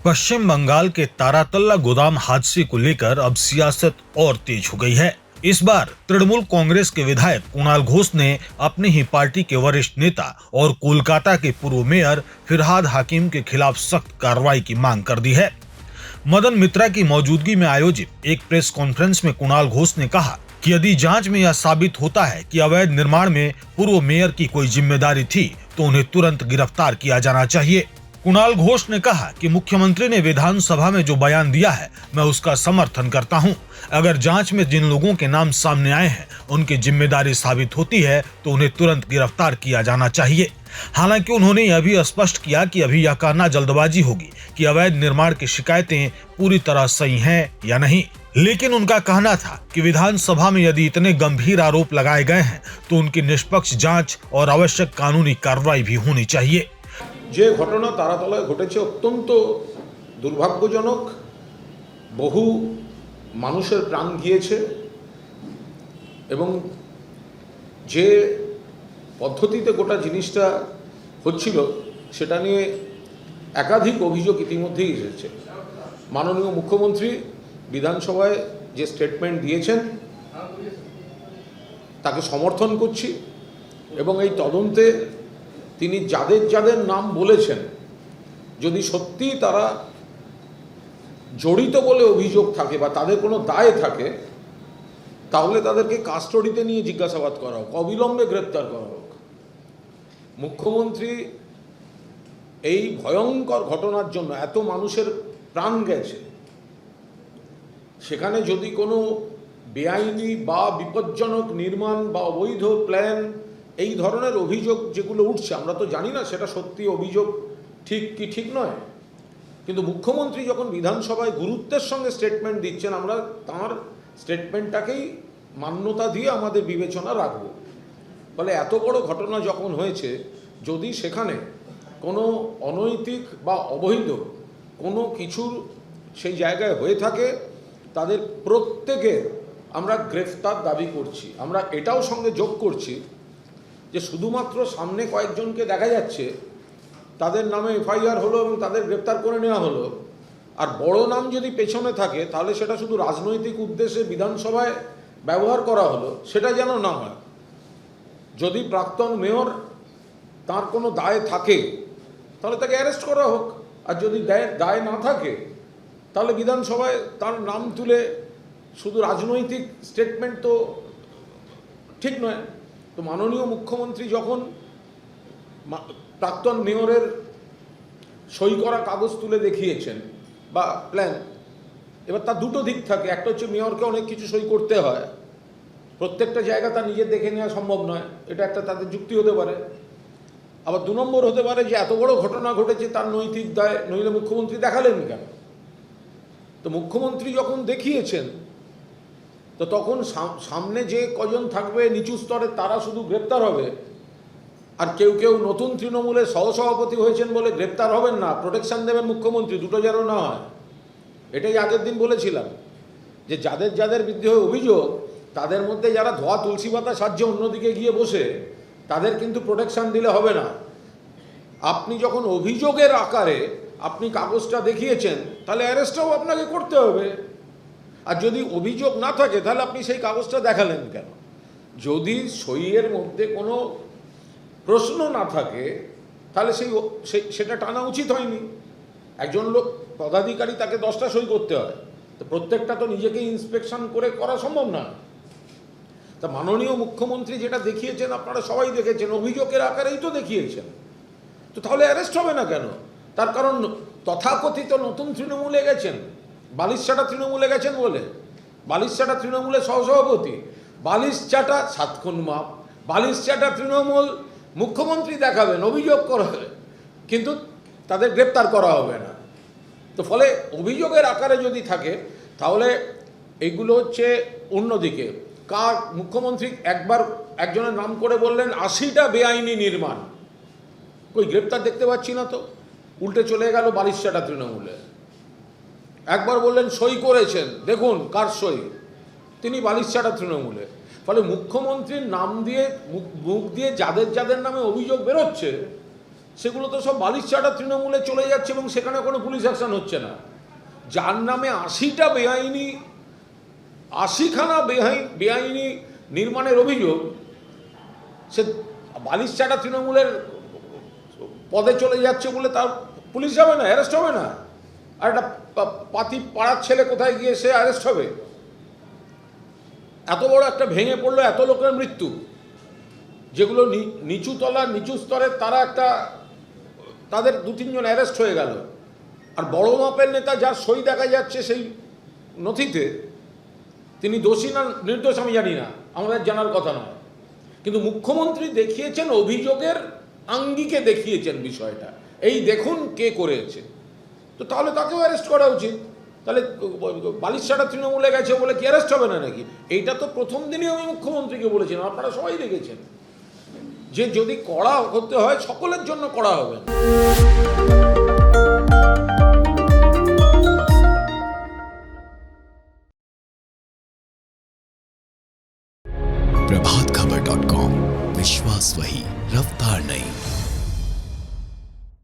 पश्चिम बंगाल के तारातल्ला गोदाम हादसे को लेकर अब सियासत और तेज हो गई है। इस बार तृणमूल कांग्रेस के विधायक कुणाल घोष ने अपनी ही पार्टी के वरिष्ठ नेता और कोलकाता के पूर्व मेयर फिरहाद हाकिम के खिलाफ सख्त कार्रवाई की मांग कर दी है। मदन मित्रा की मौजूदगी में आयोजित एक प्रेस कॉन्फ्रेंस में कुणाल घोष ने कहा कि यदि जांच में यह साबित होता है कि अवैध निर्माण में पूर्व मेयर की कोई जिम्मेदारी थी तो उन्हें तुरंत गिरफ्तार किया जाना चाहिए। कुणाल घोष ने कहा कि मुख्यमंत्री ने विधानसभा में जो बयान दिया है मैं उसका समर्थन करता हूं। अगर जांच में जिन लोगों के नाम सामने आए हैं उनकी जिम्मेदारी साबित होती है तो उन्हें तुरंत गिरफ्तार किया जाना चाहिए। हालांकि उन्होंने यह भी स्पष्ट किया कि अभी यह कहना जल्दबाजी होगी कि अवैध निर्माण की शिकायतें पूरी तरह सही हैं या नहीं। लेकिन उनका कहना था कि विधानसभा में यदि इतने गंभीर आरोप लगाए गए हैं तो उनकी निष्पक्ष जांच और आवश्यक कानूनी कार्रवाई भी होनी चाहिए। যে ঘটনা তারাতলায় ঘটেছে অত্যন্ত দুর্ভাগ্যজনক, বহু মানুষের প্রাণ গিয়েছে এবং যে পদ্ধতিতে গোটা জিনিসটা হচ্ছিল সেটা নিয়ে একাধিক অভিযোগ ইতিমধ্যেই এসেছে। মাননীয় মুখ্যমন্ত্রী বিধানসভায় যে স্টেটমেন্ট দিয়েছেন তাকে সমর্থন করছি এবং এই তদন্তে তিনি যাদের যাদের নাম বলেছেন যদি সত্যি তারা জড়িত বলে অভিযোগ থাকে বা তাদের কোনো দায় থাকে তাহলে তাদেরকে কাস্টডিতে নিয়ে জিজ্ঞাসাবাদ করা হোক, অবিলম্বে গ্রেপ্তার করা হোক। মুখ্যমন্ত্রী এই ভয়ঙ্কর ঘটনার জন্য এত মানুষের প্রাণ গেছে, সেখানে যদি কোনো বেআইনি বা বিপজ্জনক নির্মাণ বা অবৈধ প্ল্যান এই ধরনের অভিযোগ যেগুলো উঠছে আমরা তো জানি না সেটা সত্যি অভিযোগ ঠিক কি ঠিক নয়, কিন্তু মুখ্যমন্ত্রী যখন বিধানসভায় গুরুত্বের সঙ্গে স্টেটমেন্ট দিচ্ছেন আমরা তাঁর স্টেটমেন্টটাকেই মান্যতা দিয়ে আমাদের বিবেচনা রাখব। ফলে এত বড় ঘটনা যখন হয়েছে যদি সেখানে কোনো অনৈতিক বা অবৈধ কোনো কিছুর সেই জায়গায় হয়ে থাকে তাদের প্রত্যেকের আমরা গ্রেফতার দাবি করছি। আমরা এটাও সঙ্গে যোগ করছি যে শুধুমাত্র সামনে কয়েকজনকে দেখা যাচ্ছে তাদের নামে এফআইআর হলো এবং তাদের গ্রেপ্তার করে নেওয়া হলো, আর বড় নাম যদি পেছনে থাকে তাহলে সেটা শুধু রাজনৈতিক উদ্দেশ্যে বিধানসভায় ব্যবহার করা হলো সেটা যেন না হয়। যদি প্রাক্তন মেয়র তার কোনো দায় থাকে তাহলে তাকে অ্যারেস্ট করা হোক, আর যদি দায় না থাকে তাহলে বিধানসভায় তার নাম তুলে শুধু রাজনৈতিক স্টেটমেন্ট তো ঠিক নয়। তো মাননীয় মুখ্যমন্ত্রী যখন প্রাক্তন মেয়রের সই করা কাগজ তুলে দেখিয়েছেন বা প্ল্যান, এবার তার দুটো দিক থাকে, একটা হচ্ছে মেয়রকে অনেক কিছু সই করতে হয়, প্রত্যেকটা জায়গা তার নিজের দেখে নেওয়া সম্ভব নয়, এটা একটা তাদের যুক্তি হতে পারে। আবার দু নম্বর হতে পারে যে এত বড় ঘটনা ঘটেছে তার নৈতিক দায়, নইলে মুখ্যমন্ত্রী দেখালেন কেন। তো মুখ্যমন্ত্রী যখন দেখিয়েছেন তো তখন সামনে যে কজন থাকবে নিচু স্তরে তারা শুধু গ্রেপ্তার হবে, আর কেউ কেউ নতুন তৃণমূলের সহসভাপতি হয়েছেন বলে গ্রেপ্তার হবেন না, প্রোটেকশন দেবেন মুখ্যমন্ত্রী, দুটো যেন না হয়। এটাই আগের দিন বলেছিলাম যে যাদের যাদের বিরুদ্ধে অভিযোগ তাদের মধ্যে যারা ধোয়া তুলসী পাতা সাহায্যে অন্যদিকে গিয়ে বসে তাদের কিন্তু প্রোটেকশন দিলে হবে না। আপনি যখন অভিযোগের আকারে আপনি কাগজটা দেখিয়েছেন তাহলে অ্যারেস্টটাও আপনাকে করতে হবে, আর যদি অভিযোগ না থাকে তাহলে আপনি সেই কাগজটা দেখালেন কেন। যদি সইয়ের মধ্যে কোনো প্রশ্ন না থাকে তাহলে সেটা টানা উচিত হয়নি। একজন লোক পদাধিকারী তাকে 10টা সই করতে হয়, তো প্রত্যেকটা তো নিজেকে ইন্সপেকশন করে করা সম্ভব না। তা মাননীয় মুখ্যমন্ত্রী যেটা দেখিয়েছেন আপনারা সবাই দেখেছেন, অভিযোগের আকারেই তো দেখিয়েছেন, তো তাহলে অ্যারেস্ট হবে না কেন? তার কারণ তথাকথিত নতুন তৃণমূলে গেছেন, বালিশচাটা তৃণমূলে গেছেন বলে, বালিশচাটা তৃণমূলের সহসভাপতি, বালিশচাটা 7 খুন মাপ, বালিশচাটা তৃণমূল মুখ্যমন্ত্রী দেখাবেন, অভিযোগ করাবে, কিন্তু তাদের গ্রেপ্তার করা হবে না। তো ফলে অভিযোগের আকারে যদি থাকে তাহলে এইগুলো হচ্ছে অন্যদিকে। কার মুখ্যমন্ত্রী একবার একজনের নাম করে বললেন 80টা বেআইনি নির্মাণ, কই গ্রেপ্তার দেখতে পাচ্ছি না তো, উল্টে চলে গেল বালিশচাটা তৃণমূলে। একবার বললেন সই করেছেন, দেখুন কার সই, তিনি বালিশচাটা তৃণমূলে। ফলে মুখ্যমন্ত্রীর নাম দিয়ে মুখ দিয়ে যাদের যাদের নামে অভিযোগ বেরোচ্ছে সেগুলো তো সব বালিশচাটা তৃণমূলে চলে যাচ্ছে এবং সেখানে কোনো পুলিশ অ্যাকশন হচ্ছে না। যার নামে 80টা বেআইনি 80খানা বেআইনি নির্মাণের অভিযোগ, সে বালিশচাটা তৃণমূলের পদে চলে যাচ্ছে বলে তার পুলিশ যাবে না, অ্যারেস্ট হবে না? আর একটা পাতি পাড়ার ছেলে কোথায় গিয়ে সে অ্যারেস্ট হবে? এত বড় একটা ভেঙে পড়লো, এত লোকের মৃত্যু, যেগুলো নিচু তলার নিচু স্তরের তারা একটা তাদের 2-3 জন অ্যারেস্ট হয়ে গেল। আর বড় মাপের নেতা যার সই দেখা যাচ্ছে সেই নথিতে, তিনি দোষী না নির্দোষ আমি জানি না, আমাদের জানার কথা নয়, কিন্তু মুখ্যমন্ত্রী দেখিয়েছেন অভিযোগের আঙ্গিকে দেখিয়েছেন বিষয়টা, এই দেখুন কে করেছে। তো তাহলে তাকেও অ্যারেস্ট করা উচিত। তাহলে বালিশচাটা তৃণমূলে গেছে বলে কি অ্যারেস্ট হবে না নাকি? এইটা তো প্রথম দিনে আমি মুখ্যমন্ত্রীকে বলেছিলাম, আপনারা সবাই দেখেছেন যে যদি কড়া হতে হয় সকলের জন্য কড়া হবে। प्रभातखबर.com, विश्वास वही, रफ्तार नहीं।